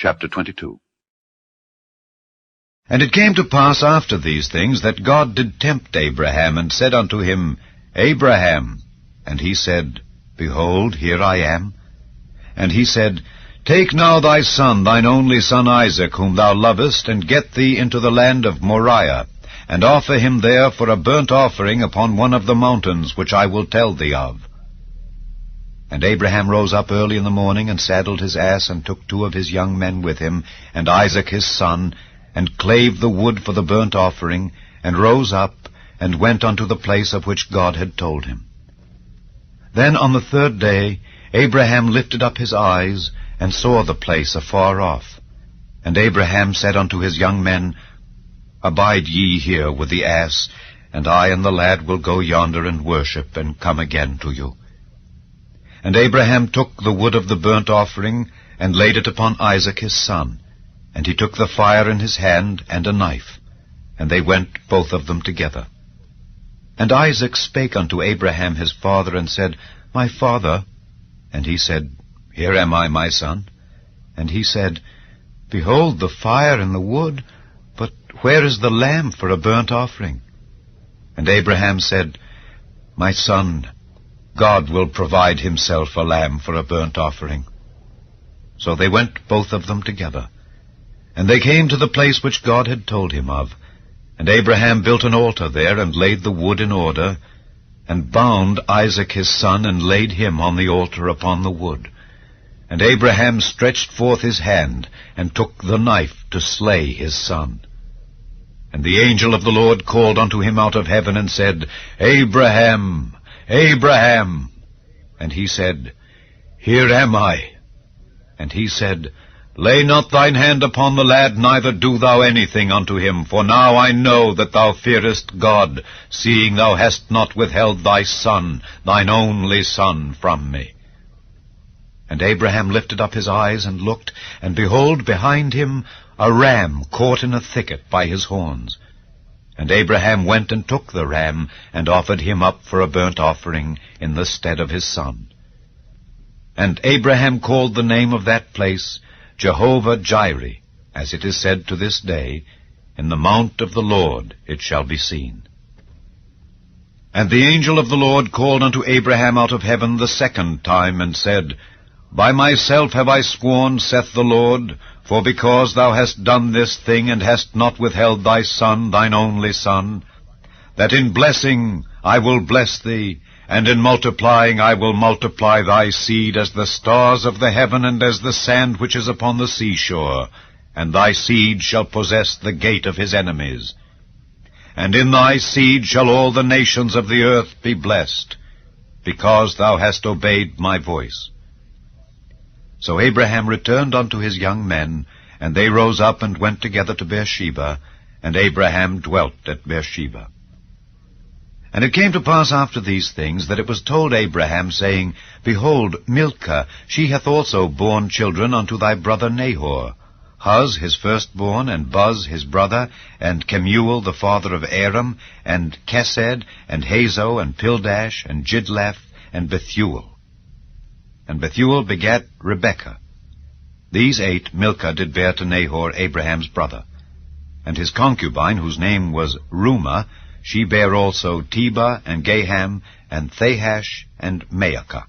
Chapter 22. And it came to pass after these things that God did tempt Abraham, and said unto him, Abraham. And he said, Behold, here I am. And he said, Take now thy son, thine only son Isaac, whom thou lovest, and get thee into the land of Moriah, and offer him there for a burnt offering upon one of the mountains which I will tell thee of. And Abraham rose up early in the morning, and saddled his ass, and took 2 of his young men with him, and Isaac his son, and clave the wood for the burnt offering, and rose up, and went unto the place of which God had told him. Then on the 3rd day Abraham lifted up his eyes, and saw the place afar off. And Abraham said unto his young men, Abide ye here with the ass, and I and the lad will go yonder and worship, and come again to you. And Abraham took the wood of the burnt offering, and laid it upon Isaac his son. And he took the fire in his hand, and a knife. And they went both of them together. And Isaac spake unto Abraham his father, and said, My father. And he said, Here am I, my son. And he said, Behold the fire and the wood, but where is the lamb for a burnt offering? And Abraham said, My son, God will provide himself a lamb for a burnt offering. So they went both of them together. And they came to the place which God had told him of. And Abraham built an altar there, and laid the wood in order, and bound Isaac his son, and laid him on the altar upon the wood. And Abraham stretched forth his hand, and took the knife to slay his son. And the angel of the Lord called unto him out of heaven, and said, Abraham, Abraham. And he said, Here am I. And he said, Lay not thine hand upon the lad, neither do thou anything unto him, for now I know that thou fearest God, seeing thou hast not withheld thy son, thine only son, from me. And Abraham lifted up his eyes, and looked, and behold, behind him a ram caught in a thicket by his horns. And Abraham went and took the ram, and offered him up for a burnt offering in the stead of his son. And Abraham called the name of that place Jehovah-Jireh, as it is said to this day, In the mount of the Lord it shall be seen. And the angel of the Lord called unto Abraham out of heaven the 2nd time, and said, By myself have I sworn, saith the Lord, for because thou hast done this thing, and hast not withheld thy son, thine only son, that in blessing I will bless thee, and in multiplying I will multiply thy seed as the stars of the heaven, and as the sand which is upon the seashore, and thy seed shall possess the gate of his enemies. And in thy seed shall all the nations of the earth be blessed, because thou hast obeyed my voice. So Abraham returned unto his young men, and they rose up and went together to Beersheba, and Abraham dwelt at Beersheba. And it came to pass after these things, that it was told Abraham, saying, Behold, Milcah, she hath also borne children unto thy brother Nahor, Huz his firstborn, and Buz his brother, and Kemuel the father of Aram, and Kesed, and Hazo, and Pildash, and Jidlaph, and Bethuel. And Bethuel begat Rebekah. These 8 Milcah did bear to Nahor, Abraham's brother. And his concubine, whose name was Reumah, she bare also Tebah, and Gaham, and Thahash, and Maacah.